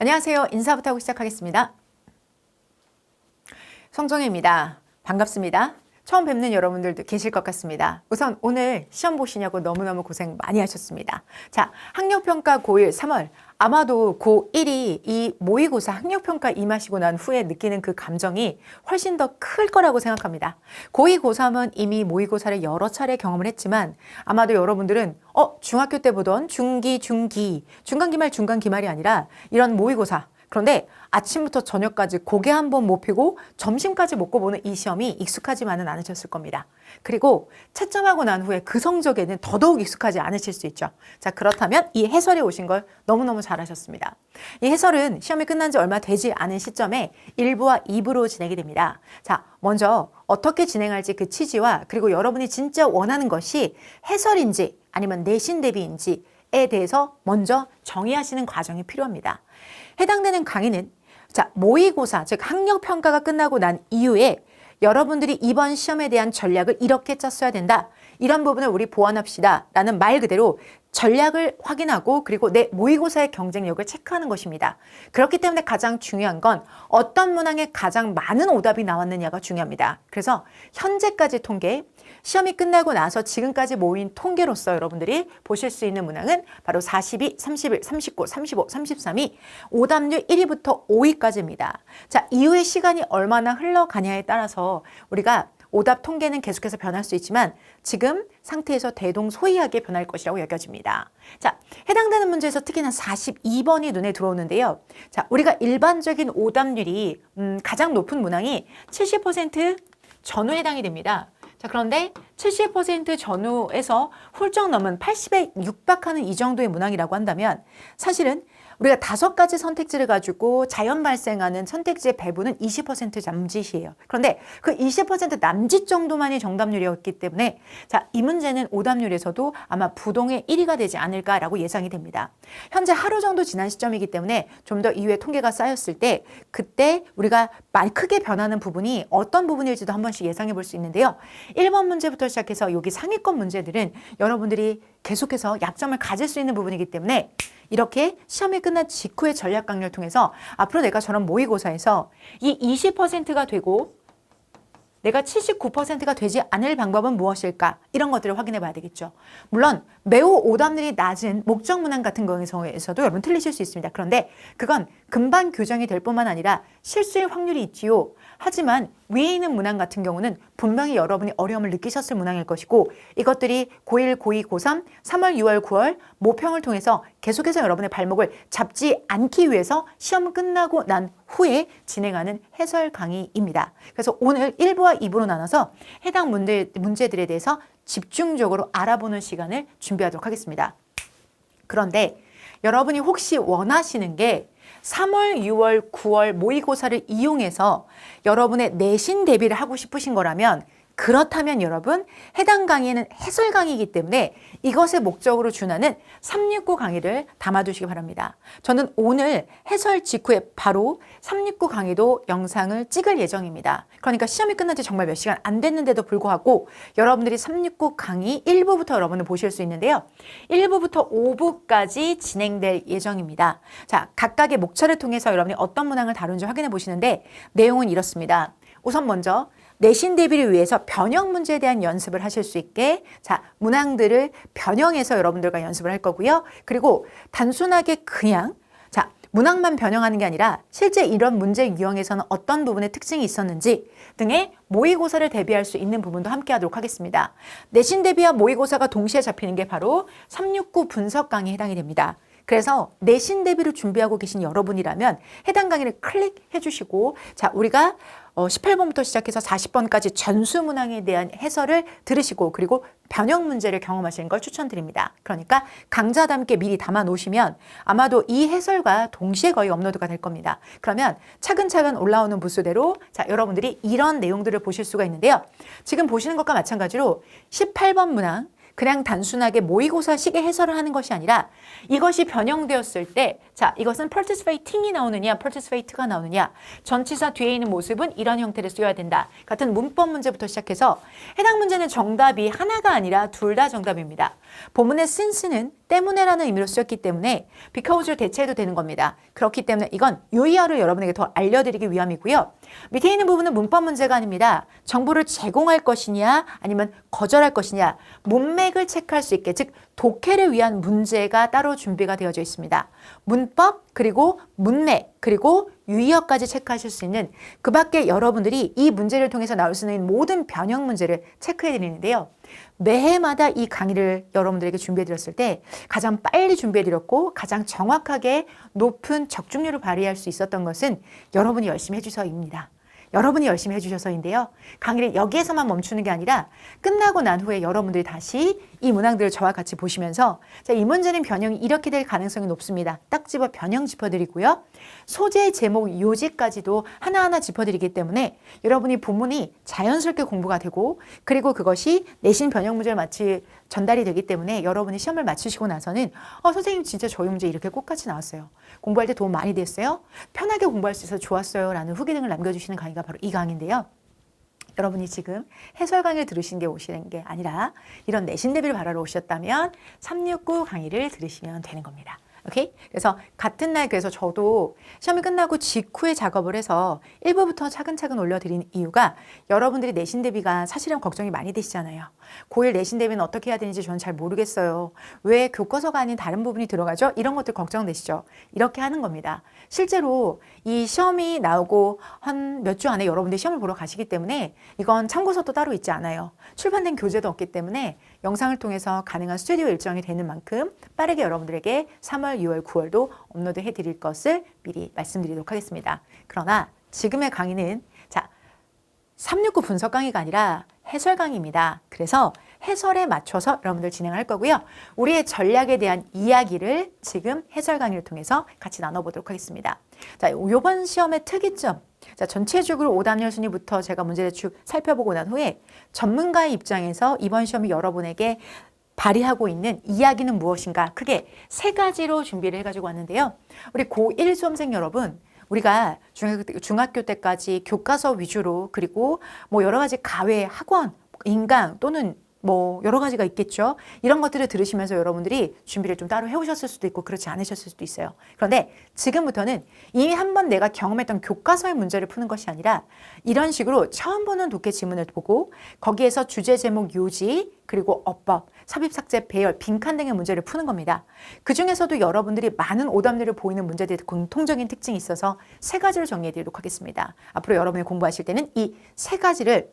안녕하세요. 인사부터 하고 시작하겠습니다. 성정혜입니다. 반갑습니다. 처음 뵙는 여러분들도 계실 것 같습니다. 우선 오늘 시험 보시냐고 너무너무 고생 많이 하셨습니다. 자, 학력평가 고1 3월. 아마도 고1이 이 모의고사 학력평가 임하시고 난 후에 느끼는 그 감정이 훨씬 더 클 거라고 생각합니다. 고2, 고3은 이미 모의고사를 여러 차례 경험을 했지만 아마도 여러분들은 중학교 때 보던 중기, 중간기말, 중간기말이 아니라 이런 모의고사, 그런데 아침부터 저녁까지 고개 한번 못 펴고 점심까지 먹고 보는 이 시험이 익숙하지만은 않으셨을 겁니다. 그리고 채점하고 난 후에 그 성적에는 더더욱 익숙하지 않으실 수 있죠. 자, 그렇다면 이 해설에 오신 걸 너무너무 잘하셨습니다. 이 해설은 시험이 끝난 지 얼마 되지 않은 시점에 1부와 2부로 진행이 됩니다. 자, 먼저 어떻게 진행할지 그 취지와 그리고 여러분이 진짜 원하는 것이 해설인지 아니면 내신 대비인지에 대해서 먼저 정의하시는 과정이 필요합니다. 해당되는 강의는 모의고사, 즉 학력평가가 끝나고 난 이후에 여러분들이 이번 시험에 대한 전략을 이렇게 짰어야 된다. 이런 부분을 우리 보완합시다. 라는 말 그대로 전략을 확인하고 그리고 내 모의고사의 경쟁력을 체크하는 것입니다. 그렇기 때문에 가장 중요한 건 어떤 문항에 가장 많은 오답이 나왔느냐가 중요합니다. 그래서 현재까지 통계, 시험이 끝나고 나서 지금까지 모인 통계로서 여러분들이 보실 수 있는 문항은 바로 42, 31, 39, 35, 33이 오답률 1위부터 5위까지입니다. 자, 이후의 시간이 얼마나 흘러가냐에 따라서 우리가 오답 통계는 계속해서 변할 수 있지만 지금 상태에서 대동소이하게 변할 것이라고 여겨집니다. 자, 해당되는 문제에서 특히나 42번이 눈에 들어오는데요. 자, 우리가 일반적인 오답률이 가장 높은 문항이 70% 전후에 해당이 됩니다. 자, 그런데 70% 전후에서 훌쩍 넘은 80에 육박하는 이 정도의 문항이라고 한다면 사실은 우리가 5가지 선택지를 가지고 자연 발생하는 선택지의 배분은 20% 남짓이에요. 그런데 그 20% 남짓 정도만이 정답률이었기 때문에 자, 이 문제는 오답률에서도 아마 부동의 1위가 되지 않을까라고 예상이 됩니다. 현재 하루 정도 지난 시점이기 때문에 좀 더 이후에 통계가 쌓였을 때 그때 우리가 크게 변하는 부분이 어떤 부분일지도 한 번씩 예상해 볼 수 있는데요. 1번 문제부터 시작해서 여기 상위권 문제들은 여러분들이 계속해서 약점을 가질 수 있는 부분이기 때문에 이렇게 시험이 끝난 직후의 전략 강의를 통해서 앞으로 내가 저런 모의고사에서 이 20%가 되고 내가 79%가 되지 않을 방법은 무엇일까? 이런 것들을 확인해 봐야 되겠죠. 물론 매우 오답률이 낮은 목적 문항 같은 거에서도 여러분 틀리실 수 있습니다. 그런데 그건 금방 교정이 될 뿐만 아니라 실수의 확률이 있지요. 하지만 위에 있는 문항 같은 경우는 분명히 여러분이 어려움을 느끼셨을 문항일 것이고 이것들이 고1, 고2, 고3, 3월, 6월, 9월 모평을 통해서 계속해서 여러분의 발목을 잡지 않기 위해서 시험 끝나고 난 후에 진행하는 해설 강의입니다. 그래서 오늘 1부와 2부로 나눠서 해당 문제들에 대해서 집중적으로 알아보는 시간을 준비하도록 하겠습니다. 그런데 여러분이 혹시 원하시는 게 3월, 6월, 9월 모의고사를 이용해서 여러분의 내신 대비를 하고 싶으신 거라면 그렇다면 여러분 해당 강의는 해설 강의이기 때문에 이것의 목적으로 준하는 369 강의를 담아두시기 바랍니다. 저는 오늘 해설 직후에 바로 369 강의도 영상을 찍을 예정입니다. 그러니까 시험이 끝난 지 정말 몇 시간 안 됐는데도 불구하고 여러분들이 369 강의 1부부터 여러분을 보실 수 있는데요. 1부부터 5부까지 진행될 예정입니다. 자, 각각의 목차를 통해서 여러분이 어떤 문항을 다룬지 확인해 보시는데 내용은 이렇습니다. 우선 먼저 내신 대비를 위해서 변형 문제에 대한 연습을 하실 수 있게 자, 문항들을 변형해서 여러분들과 연습을 할 거고요. 그리고 단순하게 그냥 문항만 변형하는 게 아니라 실제 이런 문제 유형에서는 어떤 부분의 특징이 있었는지 등의 모의고사를 대비할 수 있는 부분도 함께 하도록 하겠습니다. 내신 대비와 모의고사가 동시에 잡히는 게 바로 369 분석 강의에 해당이 됩니다. 그래서 내신 대비를 준비하고 계신 여러분이라면 해당 강의를 클릭해 주시고 자, 우리가 18번부터 시작해서 40번까지 전수 문항에 대한 해설을 들으시고 그리고 변형 문제를 경험하시는 걸 추천드립니다. 그러니까 강좌답게 미리 담아 놓으시면 아마도 이 해설과 동시에 거의 업로드가 될 겁니다. 그러면 차근차근 올라오는 부수대로 자, 여러분들이 이런 내용들을 보실 수가 있는데요. 지금 보시는 것과 마찬가지로 18번 문항 그냥 단순하게 모의고사식의 해설을 하는 것이 아니라 이것이 변형되었을 때, 자, 이것은 participating이 나오느냐, participate가 나오느냐, 전치사 뒤에 있는 모습은 이런 형태를 써야 된다. 같은 문법 문제부터 시작해서 해당 문제는 정답이 하나가 아니라 둘 다 정답입니다. 본문의 since는 때문에라는 의미로 쓰였기 때문에 because를 대체해도 되는 겁니다. 그렇기 때문에 이건 유의어를 여러분에게 더 알려드리기 위함이고요. 밑에 있는 부분은 문법 문제가 아닙니다. 정보를 제공할 것이냐 아니면 거절할 것이냐, 문맥을 체크할 수 있게, 즉 독해를 위한 문제가 따로 준비가 되어져 있습니다. 문법 그리고 문맥 그리고 유의어까지 체크하실 수 있는, 그 밖에 여러분들이 이 문제를 통해서 나올 수 있는 모든 변형 문제를 체크해 드리는데요. 매해마다 이 강의를 여러분들에게 준비해 드렸을 때 가장 빨리 준비해 드렸고 가장 정확하게 높은 적중률을 발휘할 수 있었던 것은 여러분이 열심히 해주셔서입니다. 여러분이 열심히 해주셔서인데요. 강의를 여기에서만 멈추는 게 아니라 끝나고 난 후에 여러분들이 다시 이 문항들을 저와 같이 보시면서, 자, 이 문제는 변형이 이렇게 될 가능성이 높습니다. 딱 집어 변형 짚어드리고요. 소재, 제목, 요지까지도 하나하나 짚어드리기 때문에 여러분이 본문이 자연스럽게 공부가 되고, 그리고 그것이 내신 변형 문제를 마치 전달이 되기 때문에 여러분이 시험을 마치시고 나서는 선생님 진짜 저희 문제 이렇게 똑같이 나왔어요. 공부할 때 도움 많이 됐어요. 편하게 공부할 수 있어서 좋았어요. 라는 후기 등을 남겨주시는 강의가 바로 이 강의인데요. 여러분이 지금 해설 강의를 들으신 게 오시는 게 아니라 이런 내신 대비를 바라러 오셨다면 369 강의를 들으시면 되는 겁니다. 오케이? 그래서 같은 날, 그래서 저도 시험이 끝나고 직후에 작업을 해서 1부부터 차근차근 올려드린 이유가 여러분들이 내신 대비가 사실은 걱정이 많이 되시잖아요. 고1 내신 대비는 어떻게 해야 되는지 저는 잘 모르겠어요. 왜 교과서가 아닌 다른 부분이 들어가죠? 이런 것들 걱정되시죠? 이렇게 하는 겁니다. 실제로 이 시험이 나오고 한 몇 주 안에 여러분들이 시험을 보러 가시기 때문에 이건 참고서도 따로 있지 않아요. 출판된 교재도 없기 때문에 영상을 통해서 가능한 스튜디오 일정이 되는 만큼 빠르게 여러분들에게 3월, 6월, 9월도 업로드 해드릴 것을 미리 말씀드리도록 하겠습니다. 그러나 지금의 강의는, 자, 369 분석 강의가 아니라 해설 강의입니다. 그래서 해설에 맞춰서 여러분들 진행할 거고요. 우리의 전략에 대한 이야기를 지금 해설 강의를 통해서 같이 나눠보도록 하겠습니다. 자, 이번 시험의 특이점. 자, 전체적으로 오답률 순위부터 제가 문제를 쭉 살펴보고 난 후에 전문가의 입장에서 이번 시험이 여러분에게 발휘하고 있는 이야기는 무엇인가, 크게 세 가지로 준비를 해가지고 왔는데요. 우리 고1 수험생 여러분, 우리가 중학교 때까지 교과서 위주로, 그리고 뭐 여러 가지 가외, 학원, 인강 또는 뭐 여러 가지가 있겠죠. 이런 것들을 들으시면서 여러분들이 준비를 좀 따로 해오셨을 수도 있고 그렇지 않으셨을 수도 있어요. 그런데 지금부터는 이미 한번 내가 경험했던 교과서의 문제를 푸는 것이 아니라 이런 식으로 처음 보는 독해 지문을 보고 거기에서 주제, 제목, 요지, 그리고 어법, 삽입, 삭제, 배열, 빈칸 등의 문제를 푸는 겁니다. 그중에서도 여러분들이 많은 오답률을 보이는 문제들의 공통적인 특징이 있어서 세 가지로 정리해 드리도록 하겠습니다. 앞으로 여러분이 공부하실 때는 이 세 가지를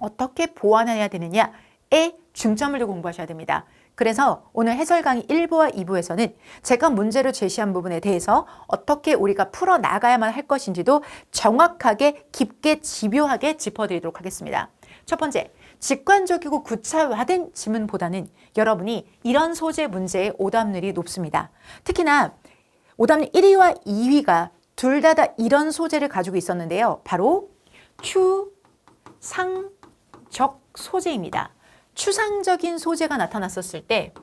어떻게 보완해야 되느냐에 중점을 두고 공부하셔야 됩니다. 그래서 오늘 해설 강의 1부와 2부에서는 제가 문제로 제시한 부분에 대해서 어떻게 우리가 풀어나가야만 할 것인지도 정확하게, 깊게, 집요하게 짚어드리도록 하겠습니다. 첫 번째, 직관적이고 구체화된 지문보다는 여러분이 이런 소재 문제의 오답률이 높습니다. 특히나 오답률 1위와 2위가 둘 다 이런 소재를 가지고 있었는데요. 바로 추상적 소재입니다. 추상적인 소재가 나타났었을 때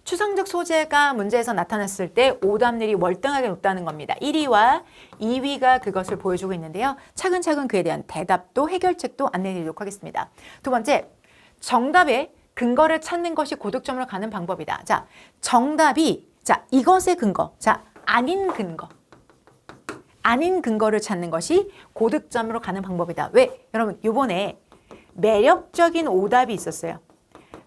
추상적 소재가 문제에서 나타났을 때 오답률이 월등하게 높다는 겁니다. 1위와 2위가 그것을 보여주고 있는데요. 차근차근 그에 대한 대답도 해결책도 안내드리도록 하겠습니다. 두 번째, 정답의 근거를 찾는 것이 고득점으로 가는 방법이다. 자, 정답이, 자, 이것의 근거, 자, 아닌 근거를 찾는 것이 고득점으로 가는 방법이다. 왜? 여러분, 요번에 매력적인 오답이 있었어요.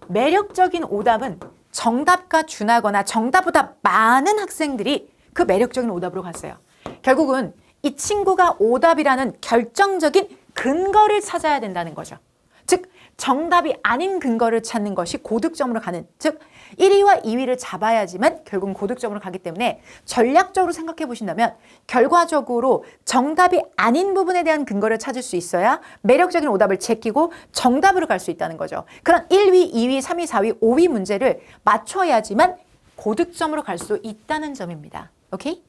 매력적인 오답은 정답과 준하거나 정답보다 많은 학생들이 그 매력적인 오답으로 갔어요. 결국은 이 친구가 오답이라는 결정적인 근거를 찾아야 된다는 거죠. 즉, 정답이 아닌 근거를 찾는 것이 고득점으로 가는, 즉 1위와 2위를 잡아야지만 결국은 고득점으로 가기 때문에 전략적으로 생각해 보신다면 결과적으로 정답이 아닌 부분에 대한 근거를 찾을 수 있어야 매력적인 오답을 제끼고 정답으로 갈 수 있다는 거죠. 그런 1위, 2위, 3위, 4위, 5위 문제를 맞춰야지만 고득점으로 갈 수 있다는 점입니다. 오케이?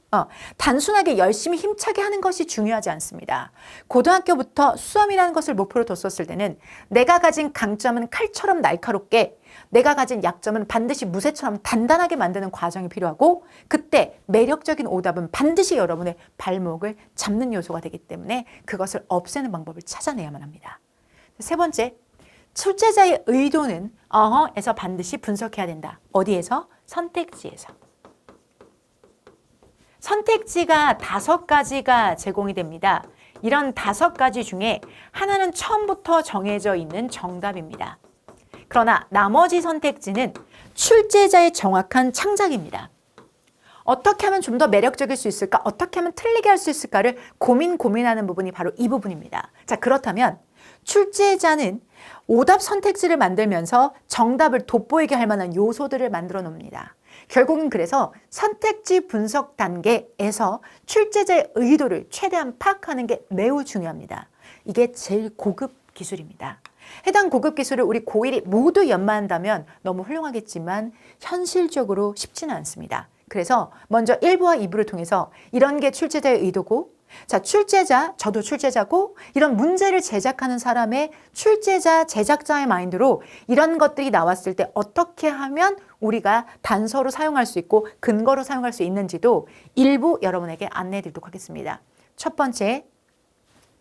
단순하게 열심히 힘차게 하는 것이 중요하지 않습니다. 고등학교부터 수험이라는 것을 목표로 뒀었을 때는 내가 가진 강점은 칼처럼 날카롭게, 내가 가진 약점은 반드시 무쇠처럼 단단하게 만드는 과정이 필요하고, 그때 매력적인 오답은 반드시 여러분의 발목을 잡는 요소가 되기 때문에 그것을 없애는 방법을 찾아내야만 합니다. 세 번째, 출제자의 의도는 에서 반드시 분석해야 된다. 어디에서? 선택지에서. 선택지가 5가지가 제공이 됩니다. 이런 5가지 중에 하나는 처음부터 정해져 있는 정답입니다. 그러나 나머지 선택지는 출제자의 정확한 창작입니다. 어떻게 하면 좀 더 매력적일 수 있을까? 어떻게 하면 틀리게 할 수 있을까를 고민하는 부분이 바로 이 부분입니다. 자, 그렇다면 출제자는 오답 선택지를 만들면서 정답을 돋보이게 할 만한 요소들을 만들어 놓습니다. 결국은 그래서 선택지 분석 단계에서 출제자의 의도를 최대한 파악하는 게 매우 중요합니다. 이게 제일 고급 기술입니다. 해당 고급 기술을 우리 고1이 모두 연마한다면 너무 훌륭하겠지만 현실적으로 쉽지는 않습니다. 그래서 먼저 1부와 2부를 통해서 이런 게 출제자의 의도고, 자, 저도 출제자고, 이런 문제를 제작하는 사람의 출제자, 제작자의 마인드로 이런 것들이 나왔을 때 어떻게 하면 우리가 단서로 사용할 수 있고 근거로 사용할 수 있는지도 일부 여러분에게 안내해 드리도록 하겠습니다. 첫 번째,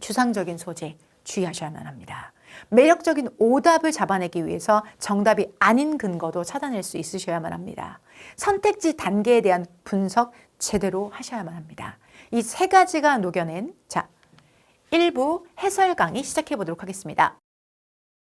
추상적인 소재 주의하셔야만 합니다. 매력적인 오답을 잡아내기 위해서 정답이 아닌 근거도 찾아낼 수 있으셔야만 합니다. 선택지 단계에 대한 분석 제대로 하셔야만 합니다. 이 3가지가 녹여낸 1부 해설 강의 시작해 보도록 하겠습니다.